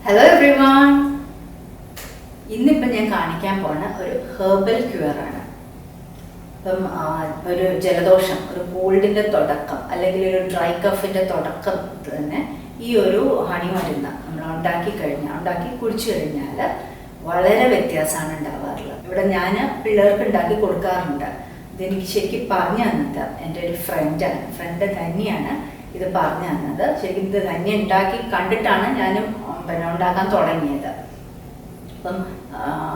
Hello everyone. ഇന്നിപ്പം ഞാൻ കാണിക്കാൻ പോണ ഒരു ഹെർബൽ ക്യൂറാണ്. ഇപ്പം ഒരു ജലദോഷം, ഒരു കോൾഡിൻ്റെ തുടക്കം അല്ലെങ്കിൽ ഒരു ഡ്രൈ കഫിൻ്റെ തുടക്കം തന്നെ ഈ ഒരു ഹണി മരുന്ന് നമ്മൾ ഉണ്ടാക്കി കുടിച്ചു കഴിഞ്ഞാൽ വളരെ വ്യത്യാസമാണ് ഉണ്ടാവാറുള്ളത്. ഇവിടെ ഞാൻ പിള്ളേർക്ക് ഉണ്ടാക്കി കൊടുക്കാറുണ്ട്. ഇതെനിക്ക് ശരിക്കും പറഞ്ഞു തന്നത് എൻ്റെ ഒരു ഫ്രണ്ട് തന്നെയാണ് ഇത് പറഞ്ഞു തന്നത്. ശരിക്കും ഇത് തന്നെ ഉണ്ടാക്കി കണ്ടിട്ടാണ് ഞാനും ഉണ്ടാക്കാൻ തുടങ്ങിയത്. അപ്പം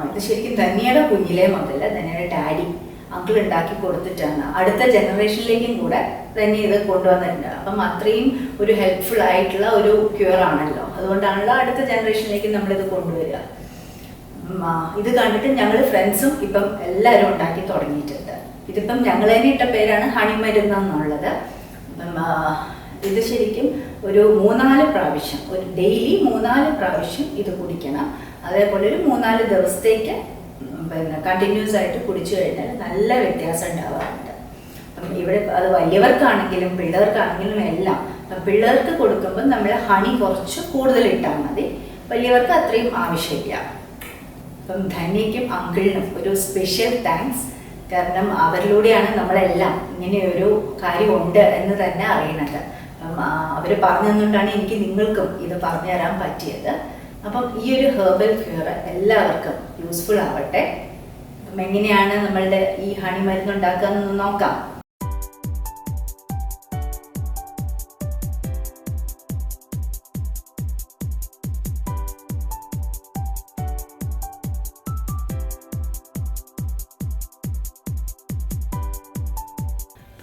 ഇത് ശരിക്കും ധന്യയുടെ കുഞ്ഞിലേ മുതൽ ധന്യയുടെ ഡാഡി അങ്കിൾ ഉണ്ടാക്കി കൊടുത്തിട്ടാണ് അടുത്ത ജനറേഷനിലേക്കും കൂടെ തന്നെ ഇത് കൊണ്ടുവന്നിട്ടുണ്ട്. അപ്പം അത്രയും ഒരു ഹെൽപ്ഫുൾ ആയിട്ടുള്ള ഒരു ക്യൂർ ആണല്ലോ, അതുകൊണ്ടാണല്ലോ അടുത്ത ജനറേഷനിലേക്ക് നമ്മളിത് കൊണ്ടുവരിക. ഇത് കണ്ടിട്ട് ഞങ്ങൾ ഫ്രണ്ട്സും ഇപ്പം എല്ലാവരും ഉണ്ടാക്കി തുടങ്ങിയിട്ടുണ്ട്. ഇതിപ്പം ഞങ്ങൾ തന്നെ ഇട്ട പേരാണ് ഹണി മരുന്ന് എന്നുള്ളത്. അപ്പം ഇത് ശരിക്കും ഒരു 3-4 പ്രാവശ്യം, ഒരു ഡെയിലി 3-4 പ്രാവശ്യം ഇത് കുടിക്കണം. അതേപോലെ ഒരു 3-4 ദിവസത്തേക്ക് കണ്ടിന്യൂസ് ആയിട്ട് കുടിച്ചു കഴിഞ്ഞാൽ നല്ല വ്യത്യാസം ഉണ്ടാവാറുണ്ട്. അപ്പം ഇവിടെ അത് വലിയവർക്കാണെങ്കിലും പിള്ളേർക്കാണെങ്കിലും എല്ലാം. അപ്പം പിള്ളേർക്ക് കൊടുക്കുമ്പോൾ നമ്മൾ ഹണി കുറച്ച് കൂടുതൽ ഇട്ടാൽ മതി, വലിയവർക്ക് അത്രയും ആവശ്യമില്ല. അപ്പം ധന്യയ്ക്കും അങ്കിളിനും ഒരു സ്പെഷ്യൽ താങ്ക്സ്. കാരണം അവരിലൂടെയാണ് നമ്മളെല്ലാം ഇങ്ങനെയൊരു കാര്യമുണ്ട് എന്ന് തന്നെ അറിയണത്. അവർ പറഞ്ഞു തന്നുകൊണ്ടാണ് എനിക്ക് നിങ്ങൾക്കും ഇത് പറഞ്ഞു തരാൻ പറ്റിയത്. അപ്പം ഈ ഒരു ഹെർബൽ ക്യൂർ എല്ലാവർക്കും യൂസ്ഫുൾ ആവട്ടെ. അപ്പം എങ്ങനെയാണ് നമ്മളുടെ ഈ ഹണി മരുന്ന് ഉണ്ടാക്കുക എന്നൊന്ന് നോക്കാം.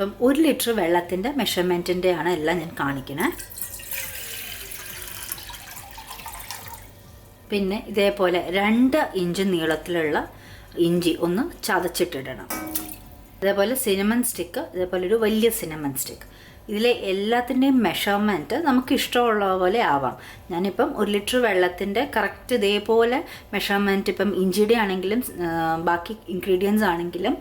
ഇപ്പം 1 ലിറ്റർ വെള്ളത്തിൻ്റെ മെഷർമെൻറ്റിൻ്റെയാണ് എല്ലാം ഞാൻ കാണിക്കണേ. പിന്നെ ഇതേപോലെ 2 ഇഞ്ച് നീളത്തിലുള്ള ഇഞ്ചി ഒന്ന് ചതച്ചിട്ടിടണം. അതേപോലെ സിനമൺ സ്റ്റിക്ക്, ഇതേപോലെ ഒരു വലിയ സിനമൺ സ്റ്റിക്ക്. ഇതിലെ എല്ലാത്തിൻ്റെയും മെഷർമെൻറ്റ് നമുക്ക് ഇഷ്ടമുള്ള പോലെ ആവാം. ഞാനിപ്പം 1 ലിറ്റർ വെള്ളത്തിൻ്റെ കറക്റ്റ് ഇതേപോലെ മെഷർമെൻറ്റ്, ഇപ്പം ഇഞ്ചിയുടെ ആണെങ്കിലും ബാക്കി ഇൻഗ്രീഡിയൻസ് ആണെങ്കിലും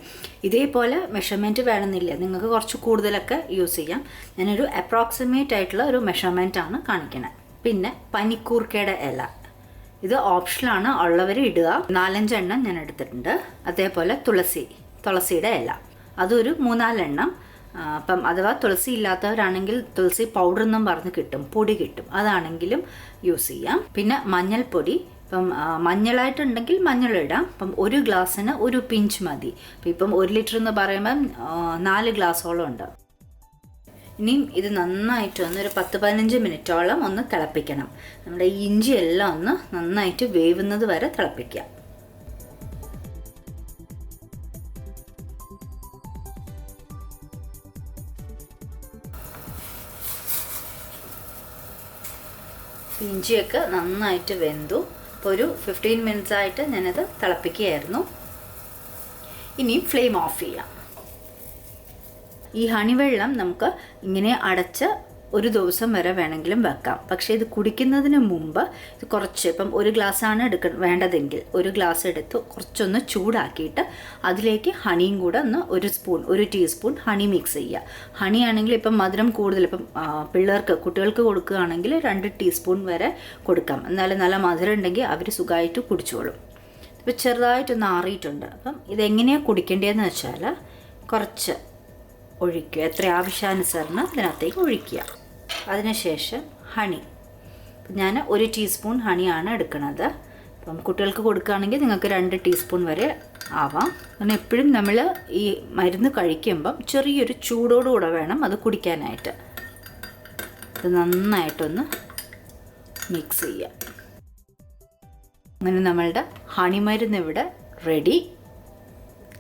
ഇതേപോലെ മെഷർമെൻറ്റ് വേണമെന്നില്ല, നിങ്ങൾക്ക് കുറച്ച് കൂടുതലൊക്കെ യൂസ് ചെയ്യാം. ഞാനൊരു അപ്രോക്സിമേറ്റ് ആയിട്ടുള്ള ഒരു മെഷർമെൻറ്റാണ് കാണിക്കണത്. പിന്നെ പനിക്കൂർക്കയുടെ ഇല, ഇത് ഓപ്ഷനാണ്, ഉള്ളവർ ഇടുക. 4-5 എണ്ണം ഞാൻ എടുത്തിട്ടുണ്ട്. അതേപോലെ തുളസിയുടെ ഇല, അതൊരു 3-4 എണ്ണം. അപ്പം അഥവാ തുളസി ഇല്ലാത്തവരാണെങ്കിൽ തുളസി പൗഡർ എന്നും പറഞ്ഞ് കിട്ടും, പൊടി കിട്ടും, അതാണെങ്കിലും യൂസ് ചെയ്യാം. പിന്നെ മഞ്ഞൾപ്പൊടി, ഇപ്പം മഞ്ഞളായിട്ടുണ്ടെങ്കിൽ മഞ്ഞളിടാം. അപ്പം 1 ഗ്ലാസ്സിന് 1 പിഞ്ച് മതി. ഇപ്പം 1 ലിറ്റർ എന്ന് പറയുമ്പം 4 ഗ്ലാസ്സോളം ഉണ്ട്. ഇനിയും ഇത് നന്നായിട്ട് ഒരു 10-15 മിനിറ്റോളം ഒന്ന് തിളപ്പിക്കണം. നമ്മുടെ ഇഞ്ചി എല്ലാം ഒന്ന് നന്നായിട്ട് വേവുന്നത് വരെ തിളപ്പിക്കുക. ഇഞ്ചിയൊക്കെ നന്നായിട്ട് വെന്തു. ഇപ്പോൾ ഒരു 15 മിനിറ്റ്സ് ആയിട്ട് ഞാനത് തിളപ്പിക്കുകയായിരുന്നു. ഇനിയും ഫ്ലെയിം ഓഫ് ചെയ്യാം. ഈ ഹണി വെള്ളം നമുക്ക് ഇങ്ങനെ അടച്ച് 1 ദിവസം വരെ വേണമെങ്കിലും വെക്കാം. പക്ഷേ ഇത് കുടിക്കുന്നതിന് മുമ്പ് ഇത് കുറച്ച്, ഇപ്പം 1 ഗ്ലാസ്സാണ് വേണ്ടതെങ്കിൽ 1 ഗ്ലാസ് എടുത്ത് കുറച്ചൊന്ന് ചൂടാക്കിയിട്ട് അതിലേക്ക് ഹണിയും കൂടെ ഒന്ന് 1 ടീസ്പൂൺ ഹണി മിക്സ് ചെയ്യുക. ഹണി ആണെങ്കിൽ ഇപ്പം മധുരം കൂടുതൽ, ഇപ്പം കുട്ടികൾക്ക് കൊടുക്കുകയാണെങ്കിൽ 2 ടീസ്പൂൺ വരെ കൊടുക്കാം. എന്നാലും നല്ല മധുരം ഉണ്ടെങ്കിൽ അവർ സുഖമായിട്ട് കുടിച്ചോളും. ഇപ്പം ചെറുതായിട്ടൊന്ന് ആറിയിട്ടുണ്ട്. അപ്പം ഇതെങ്ങനെയാണ് കുടിക്കേണ്ടതെന്ന് വെച്ചാൽ കുറച്ച് ഒഴിക്കുക, എത്ര ആവശ്യാനുസരണം ഇതിനകത്തേക്ക് ഒഴിക്കുക. അതിനുശേഷം ഹണി, ഞാൻ 1 ടീസ്പൂൺ ഹണിയാണ് എടുക്കുന്നത്. അപ്പം കുട്ടികൾക്ക് കൊടുക്കുകയാണെങ്കിൽ നിങ്ങൾക്ക് 2 ടീസ്പൂൺ വരെ ആവാം. അങ്ങനെ എപ്പോഴും നമ്മൾ ഈ മരുന്ന് കഴിക്കുമ്പം ചെറിയൊരു ചൂടോടുകൂടെ വേണം അത് കുടിക്കാനായിട്ട്. ഇത് നന്നായിട്ടൊന്ന് മിക്സ് ചെയ്യുക. അങ്ങനെ നമ്മളുടെ ഹണി മരുന്ന് ഇവിടെ റെഡി.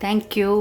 Thank you.